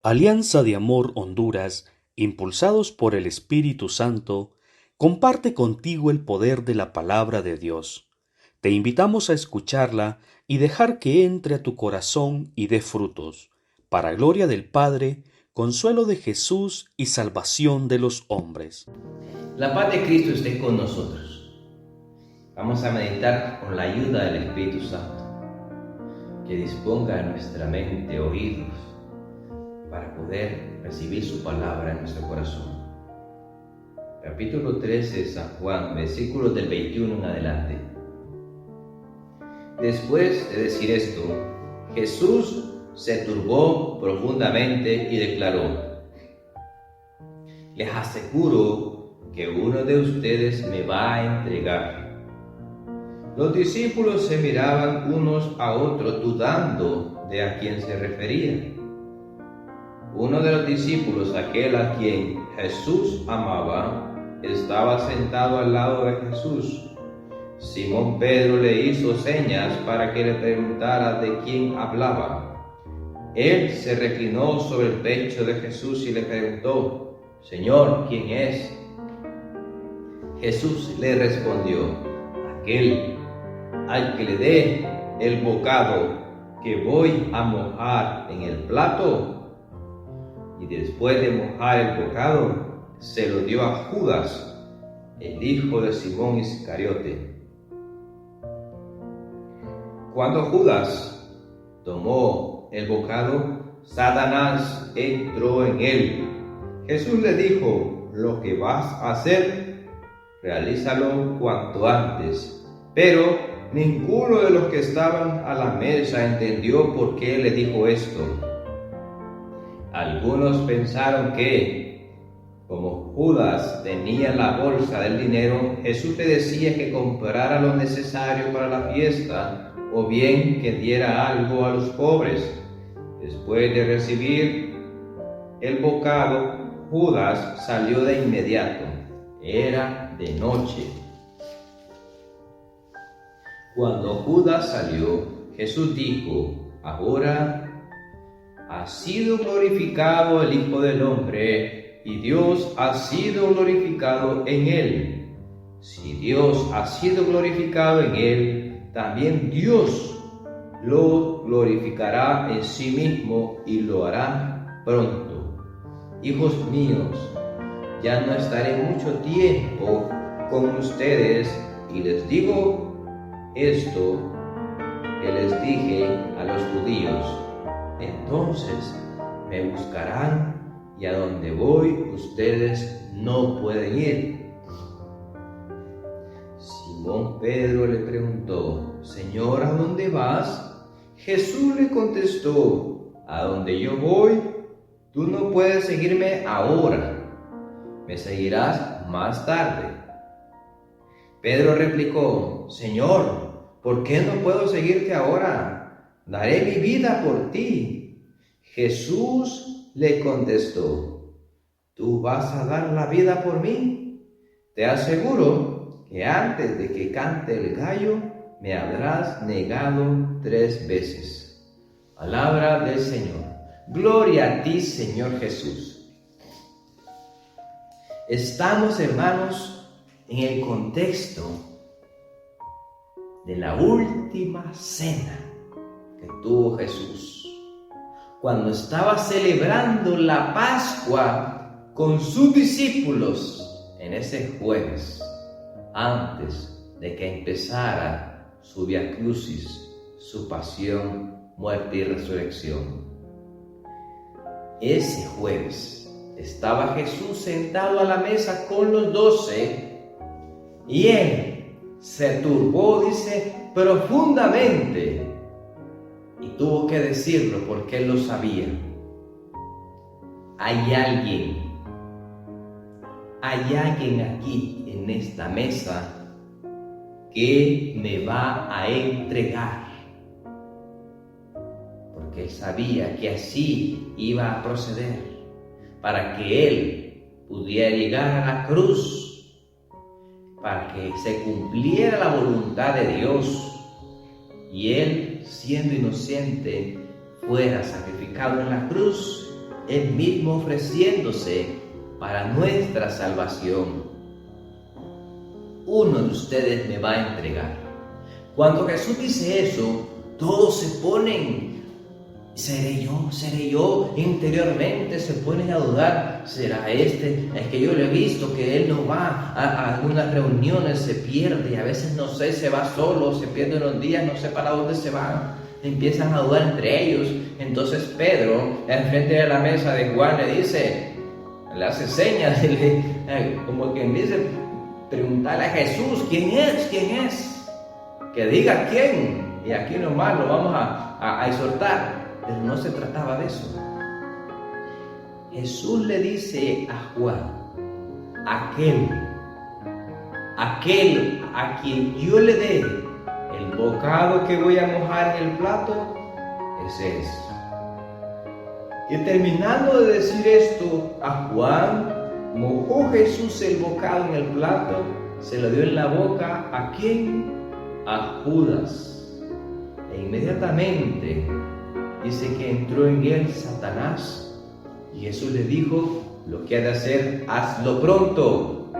Alianza de Amor Honduras, impulsados por el Espíritu Santo, comparte contigo el poder de la palabra de Dios. Te invitamos a escucharla y dejar que entre a tu corazón y dé frutos, para gloria del Padre, consuelo de Jesús y salvación de los hombres. La paz de Cristo esté con nosotros. Vamos a meditar con la ayuda del Espíritu Santo, que disponga en nuestra mente oídos para poder recibir su palabra en nuestro corazón. Capítulo 13 de San Juan, versículos del 21 en adelante. Después de decir esto, Jesús se turbó profundamente y declaró: les aseguro que uno de ustedes me va a entregar. Los discípulos se miraban unos a otros dudando de a quién se refería. Uno de los discípulos, aquel a quien Jesús amaba, estaba sentado al lado de Jesús. Simón Pedro le hizo señas para que le preguntara de quién hablaba. Él se reclinó sobre el pecho de Jesús y le preguntó: Señor, ¿quién es? Jesús le respondió: aquel al que le dé el bocado que voy a mojar en el plato. Y después de mojar el bocado, se lo dio a Judas, el hijo de Simón Iscariote. Cuando Judas tomó el bocado, Satanás entró en él. Jesús le dijo: lo que vas a hacer, realízalo cuanto antes. Pero ninguno de los que estaban a la mesa entendió por qué le dijo esto. Algunos pensaron que, como Judas tenía la bolsa del dinero, Jesús le decía que comprara lo necesario para la fiesta, o bien que diera algo a los pobres. Después de recibir el bocado, Judas salió de inmediato. Era de noche. Cuando Judas salió, Jesús dijo: ahora ha sido glorificado el Hijo del Hombre, y Dios ha sido glorificado en él. Si Dios ha sido glorificado en él, también Dios lo glorificará en sí mismo y lo hará pronto. Hijos míos, ya no estaré mucho tiempo con ustedes, y les digo esto que les dije a los judíos: entonces me buscarán, y a donde voy ustedes no pueden ir. Simón Pedro le preguntó: Señor, ¿a dónde vas? Jesús le contestó: a donde yo voy, tú no puedes seguirme ahora, me seguirás más tarde. Pedro replicó: Señor, ¿por qué no puedo seguirte ahora? Daré mi vida por ti. Jesús le contestó: ¿tú vas a dar la vida por mí? Te aseguro que antes de que cante el gallo, me habrás negado 3 veces. Palabra del Señor. Gloria a ti, Señor Jesús. Estamos, hermanos, en el contexto de la última cena que tuvo Jesús, cuando estaba celebrando la Pascua con sus discípulos en ese jueves, antes de que empezara su Vía Crucis, su pasión, muerte y resurrección. Ese jueves estaba Jesús sentado a la mesa con los 12, y él se turbó, dice, profundamente, y tuvo que decirlo porque él lo sabía. Hay alguien aquí en esta mesa que me va a entregar, porque él sabía que así iba a proceder para que él pudiera llegar a la cruz, para que se cumpliera la voluntad de Dios y él, siendo inocente, fuera sacrificado en la cruz Él mismo ofreciéndose para nuestra salvación. Uno de ustedes me va a entregar. Cuando Jesús dice eso, todos se ponen, seré yo, interiormente se ponen a dudar, ¿será este? Es que yo le he visto que él no va a algunas reuniones, se pierde, a veces no sé, se va solo, se pierde unos días, no sé para dónde se va. Empiezan a dudar entre ellos. Entonces Pedro, enfrente de la mesa de Juan, le dice, le hace señas, como quien dice, preguntarle a Jesús, ¿quién es? ¿Quién es? Que diga quién. Y aquí nomás lo vamos a exhortar. Pero no se trataba de eso. Jesús le dice a Juan, aquel a quien yo le dé el bocado que voy a mojar en el plato, ese es. Y terminando de decir esto a Juan, mojó Jesús el bocado en el plato, se lo dio en la boca, ¿a quién? A Judas. E inmediatamente dice que entró en él Satanás, y Jesús le dijo, lo que ha de hacer, hazlo pronto.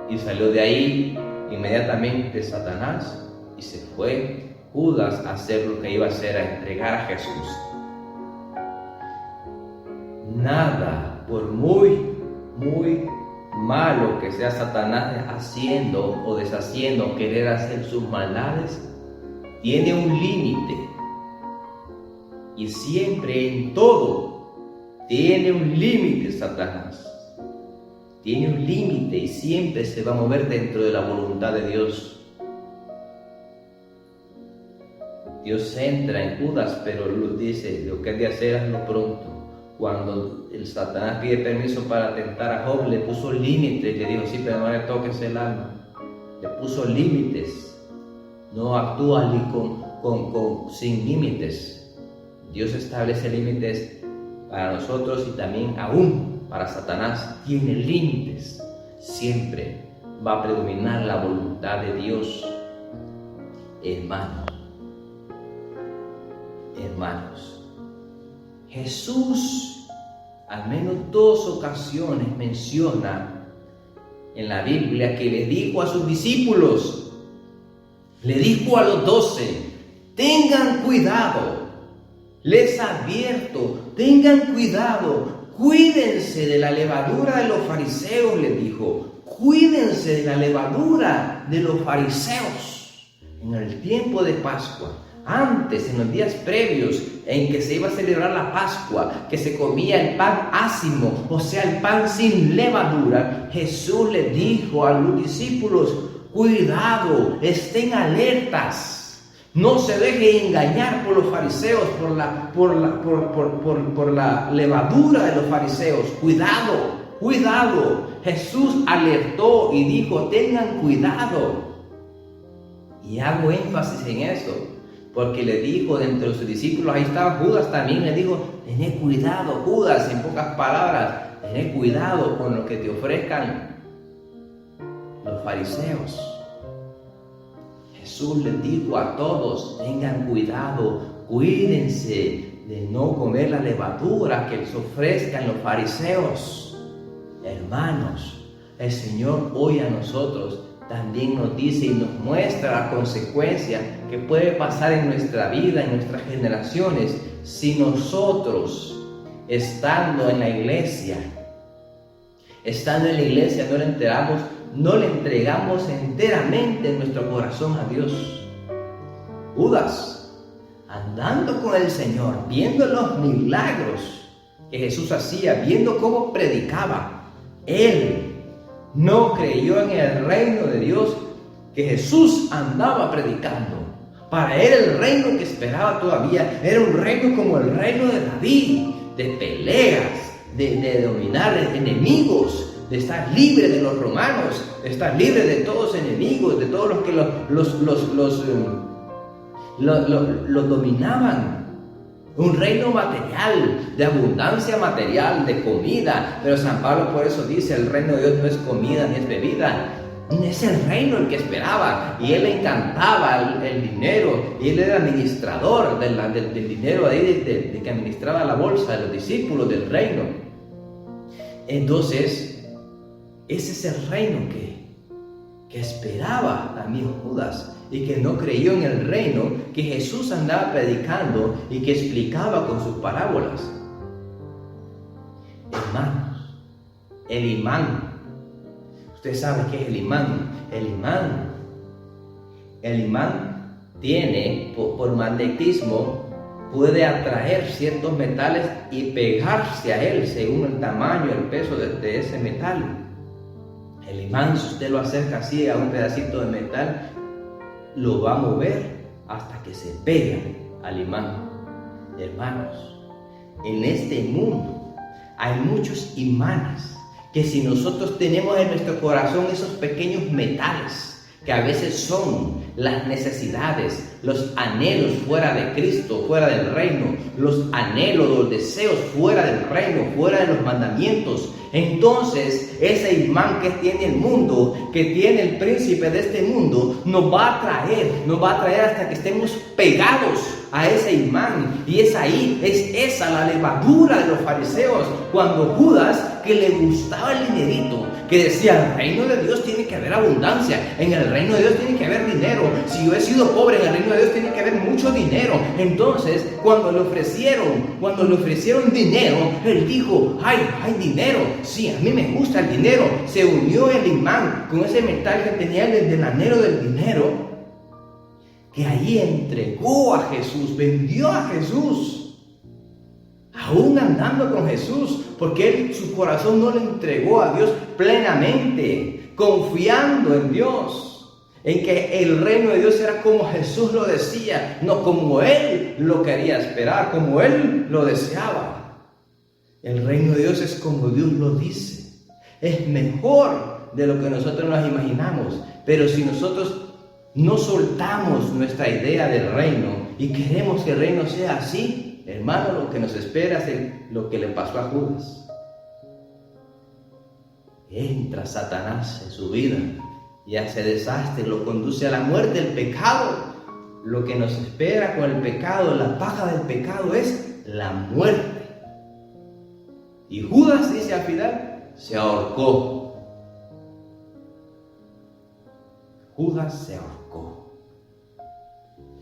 Y salió de ahí inmediatamente Satanás, y se fue Judas a hacer lo que iba a hacer, a entregar a Jesús. Nada, por muy malo que sea Satanás haciendo o deshaciendo, querer hacer sus maldades, tiene un límite. Y siempre en todo tiene un límite Satanás. Tiene un límite y siempre se va a mover dentro de la voluntad de Dios. Dios entra en Judas, pero dice, lo que hay de hacer, hazlo pronto. Cuando el Satanás pide permiso para tentar a Job, le puso límites, le dijo, sí, pero no le toques el alma. Le puso límites. No actúa sin límites. Dios establece límites para nosotros y también aún para Satanás. Tiene límites. Siempre va a predominar la voluntad de Dios. Hermanos, Jesús al menos 2 ocasiones menciona en la Biblia que le dijo a sus discípulos, le dijo a los 12, tengan cuidado, les advierto, tengan cuidado, cuídense de la levadura de los fariseos, les dijo, cuídense de la levadura de los fariseos. En el tiempo de Pascua, antes, en los días previos en que se iba a celebrar la Pascua, que se comía el pan ácimo, o sea, el pan sin levadura, Jesús le dijo a los discípulos, cuidado, estén alertas, no se dejen engañar por los fariseos, por la levadura de los fariseos, cuidado. Jesús alertó y dijo, tengan cuidado. Y hago énfasis en eso, porque le dijo de entre sus discípulos, ahí estaba Judas también, le dijo, tened cuidado, Judas, en pocas palabras, tened cuidado con lo que te ofrezcan los fariseos. Jesús les dijo a todos, tengan cuidado, cuídense de no comer la levadura que les ofrezcan los fariseos. Hermanos, el Señor hoy a nosotros también nos dice y nos muestra la consecuencia que puede pasar en nuestra vida, en nuestras generaciones, si nosotros, estando en la iglesia, no le entregamos enteramente nuestro corazón a Dios. Judas, andando con el Señor, viendo los milagros que Jesús hacía, viendo cómo predicaba, él no creyó en el reino de Dios que Jesús andaba predicando. Para él el reino que esperaba todavía era un reino como el reino de David, de peleas, de dominar enemigos, de estar libre de los romanos, de estar libre de todos los enemigos, de todos los que los dominaban. Un reino material, de abundancia material, de comida. Pero San Pablo por eso dice, el reino de Dios no es comida ni es bebida. es el reino el que esperaba, y él le encantaba el dinero, y él era administrador del dinero ahí de que administraba la bolsa de los discípulos del reino. Entonces, ese es el reino que esperaba también Judas, y que no creyó en el reino que Jesús andaba predicando y que explicaba con sus parábolas. Hermanos, el imán. Usted sabe qué es el imán. El imán tiene, por magnetismo, puede atraer ciertos metales y pegarse a él según el tamaño, el peso de ese metal. El imán, si usted lo acerca así a un pedacito de metal, lo va a mover hasta que se pega al imán. Hermanos, en este mundo hay muchos imanes que si nosotros tenemos en nuestro corazón esos pequeños metales que a veces son las necesidades, los anhelos fuera de Cristo, fuera del reino, los anhelos, los deseos fuera del reino, fuera de los mandamientos, entonces ese imán que tiene el mundo, que tiene el príncipe de este mundo, nos va a atraer hasta que estemos pegados a ese imán. Y es esa la levadura de los fariseos, cuando Judas, que le gustaba el dinerito, que decía, el reino de Dios tiene que haber abundancia, en el reino de Dios tiene que haber dinero, si yo he sido pobre, en el reino de Dios tiene que haber mucho dinero. Entonces, cuando le ofrecieron dinero, él dijo, hay dinero, sí, a mí me gusta el dinero. Se unió el imán con ese metal que tenía del anhelo del dinero, que ahí entregó a Jesús, vendió a Jesús, aún andando con Jesús, porque él su corazón no le entregó a Dios plenamente, confiando en Dios, en que el reino de Dios era como Jesús lo decía, no como él lo quería esperar, como él lo deseaba. El reino de Dios es como Dios lo dice, es mejor de lo que nosotros nos imaginamos, pero si nosotros no soltamos nuestra idea del reino y queremos que el reino sea así, hermano, lo que nos espera es lo que le pasó a Judas. Entra Satanás en su vida y hace desastre, lo conduce a la muerte, el pecado. Lo que nos espera con el pecado, la paga del pecado es la muerte. Y Judas dice al final, se ahorcó. Judas se ahorcó.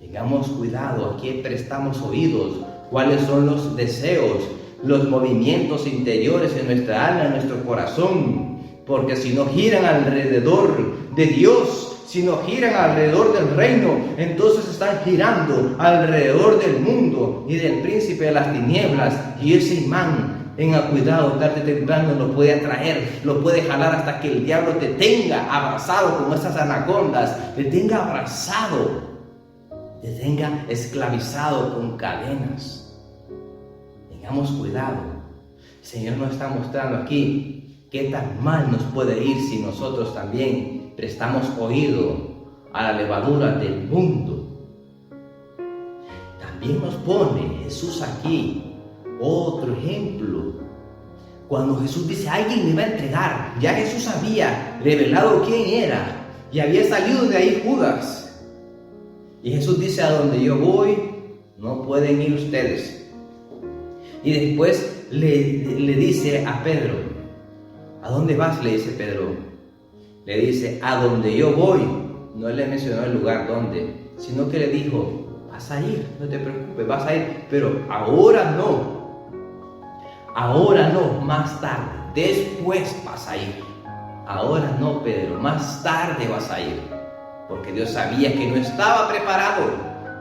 Tengamos cuidado, aquí prestamos oídos. ¿Cuáles son los deseos, los movimientos interiores en nuestra alma, en nuestro corazón? Porque si no giran alrededor de Dios, si no giran alrededor del reino, entonces están girando alrededor del mundo y del príncipe de las tinieblas. Y ese imán, tenga cuidado, tarde o temprano lo puede atraer, lo puede jalar hasta que el diablo te tenga abrazado como esas anacondas, te tenga abrazado, te tenga esclavizado con cadenas. Tengamos cuidado. El Señor nos está mostrando aquí qué tan mal nos puede ir si nosotros también prestamos oído a la levadura del mundo. También nos pone Jesús aquí otro ejemplo. Cuando Jesús dice, alguien me va a entregar, ya Jesús había revelado quién era y había salido de ahí Judas. Y Jesús dice, a donde yo voy, no pueden ir ustedes. Y después le dice a Pedro, ¿a dónde vas? Le dice Pedro. Le dice, a donde yo voy. No le mencionó el lugar donde, sino que le dijo, vas a ir, no te preocupes, vas a ir, pero ahora no. Ahora no, más tarde, después vas a ir. Ahora no, Pedro, más tarde vas a ir. Porque Dios sabía que no estaba preparado,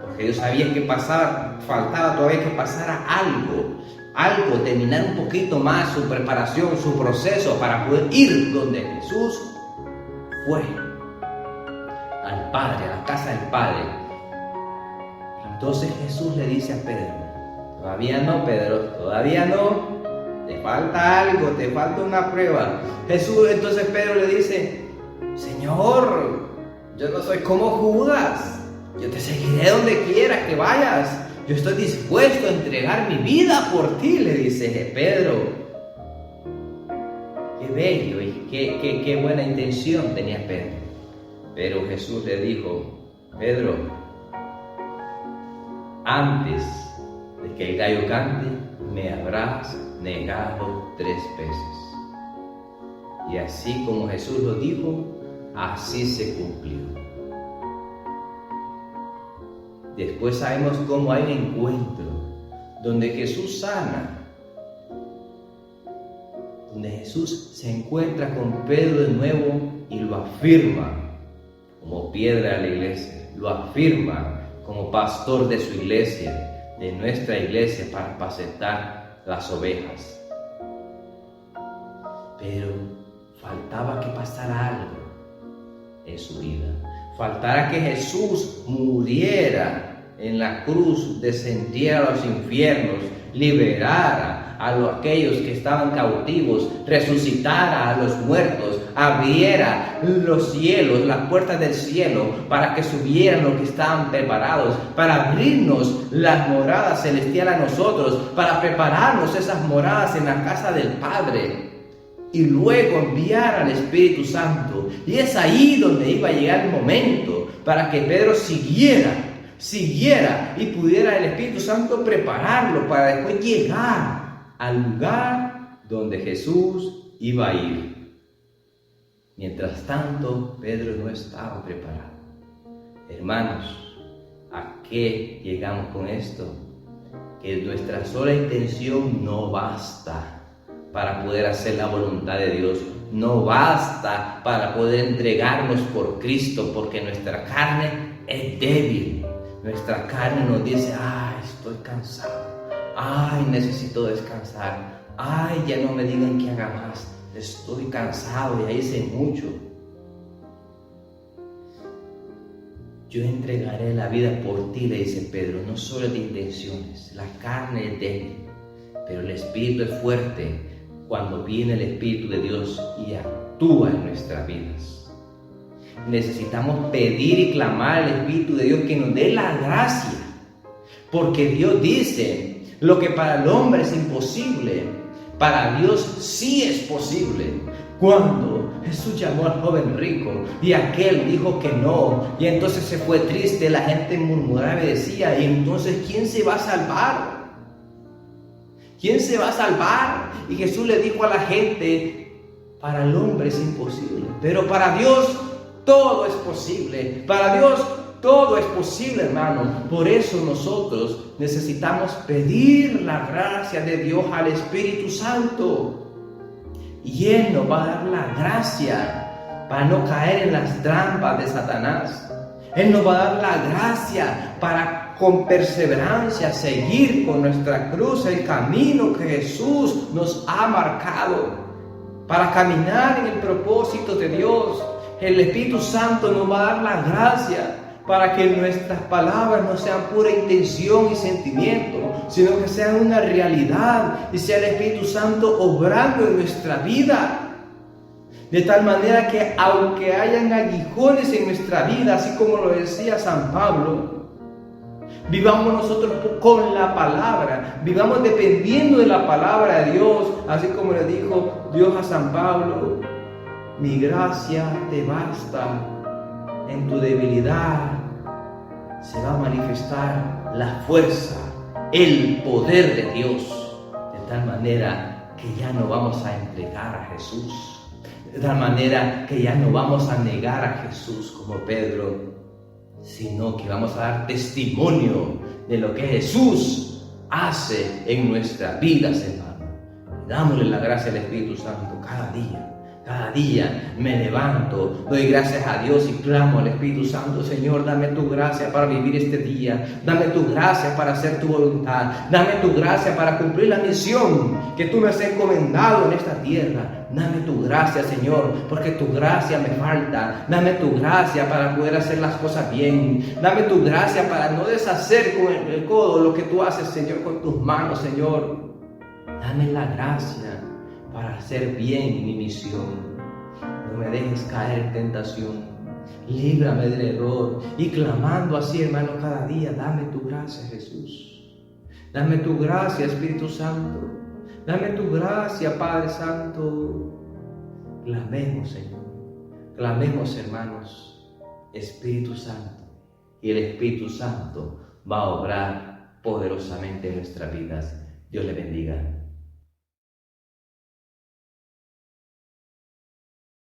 porque Dios sabía que faltaba todavía que pasara algo, terminar un poquito más su preparación, su proceso para poder ir donde Jesús fue, al Padre, a la casa del Padre. Entonces Jesús le dice a Pedro, todavía no, Pedro, todavía no, te falta algo, te falta una prueba. Entonces Pedro le dice, Señor, yo no soy como Judas, yo te seguiré donde quieras que vayas, yo estoy dispuesto a entregar mi vida por ti, le dice Pedro. qué bello y qué buena intención tenía Pedro. Pero Jesús le dijo: Pedro, antes de que el gallo cante, me habrás negado 3 veces. Y así como Jesús lo dijo, así se cumplió. Después sabemos cómo hay un encuentro donde Jesús sana, donde Jesús se encuentra con Pedro de nuevo y lo afirma como piedra de la iglesia, lo afirma como pastor de su iglesia, de nuestra iglesia, para apacentar las ovejas. Pero faltaba que pasara algo en su vida. Faltara que Jesús muriera en la cruz, descendiera a los infiernos, liberara a aquellos que estaban cautivos, resucitara a los muertos, abriera los cielos, las puertas del cielo, para que subieran los que estaban preparados, para abrirnos las moradas celestiales a nosotros, para prepararnos esas moradas en la casa del Padre, y luego enviar al Espíritu Santo. Y es ahí donde iba a llegar el momento para que Pedro siguiera y pudiera el Espíritu Santo prepararlo para después llegar al lugar donde Jesús iba a ir. Mientras tanto, Pedro no estaba preparado. Hermanos, ¿a qué llegamos con esto? Que nuestra sola intención no basta para poder hacer la voluntad de Dios. No basta para poder entregarnos por Cristo, porque nuestra carne es débil. Nuestra carne nos dice: ay, estoy cansado, ay, necesito descansar, ay, ya no me digan que haga más, estoy cansado, ya hice mucho. Yo entregaré la vida por ti, le dice Pedro, no solo de intenciones. La carne es débil, pero el Espíritu es fuerte cuando viene el Espíritu de Dios y actúa en nuestras vidas. Necesitamos pedir y clamar al Espíritu de Dios que nos dé la gracia, porque Dios dice: lo que para el hombre es imposible, para Dios sí es posible. Cuando Jesús llamó al joven rico y aquel dijo que no, y entonces se fue triste, la gente murmuraba y decía: ¿y entonces quién se va a salvar? ¿Quién se va a salvar? Y Jesús le dijo a la gente: para el hombre es imposible, pero para Dios todo es posible. Para Dios todo es posible, hermano. Por eso nosotros necesitamos pedir la gracia de Dios al Espíritu Santo. Y Él nos va a dar la gracia para no caer en las trampas de Satanás. Él nos va a dar la gracia para con perseverancia seguir con nuestra cruz el camino que Jesús nos ha marcado, para caminar en el propósito de Dios. El Espíritu Santo nos va a dar la gracia para que nuestras palabras no sean pura intención y sentimiento, sino que sean una realidad y sea el Espíritu Santo obrando en nuestra vida. De tal manera que aunque hayan aguijones en nuestra vida, así como lo decía San Pablo, vivamos nosotros con la palabra, vivamos dependiendo de la palabra de Dios, así como le dijo Dios a San Pablo: mi gracia te basta, en tu debilidad se va a manifestar la fuerza, el poder de Dios. De tal manera que ya no vamos a entregar a Jesús, de tal manera que ya no vamos a negar a Jesús como Pedro, sino que vamos a dar testimonio de lo que Jesús hace en nuestras vidas, hermano. Dámosle la gracia al Espíritu Santo cada día. Cada día me levanto, doy gracias a Dios y clamo al Espíritu Santo: Señor, dame tu gracia para vivir este día, dame tu gracia para hacer tu voluntad, dame tu gracia para cumplir la misión que tú me has encomendado en esta tierra. Dame tu gracia, Señor, porque tu gracia me falta. Dame tu gracia para poder hacer las cosas bien. Dame tu gracia para no deshacer con el codo lo que tú haces, Señor, con tus manos, Señor. Dame la gracia para hacer bien mi misión. No me dejes caer en tentación. Líbrame del error. Y clamando así, hermano, cada día: dame tu gracia, Jesús. Dame tu gracia, Espíritu Santo. Dame tu gracia, Padre Santo. Clamemos, Señor. Clamemos, hermanos, Espíritu Santo. Y el Espíritu Santo va a obrar poderosamente en nuestras vidas. Dios le bendiga.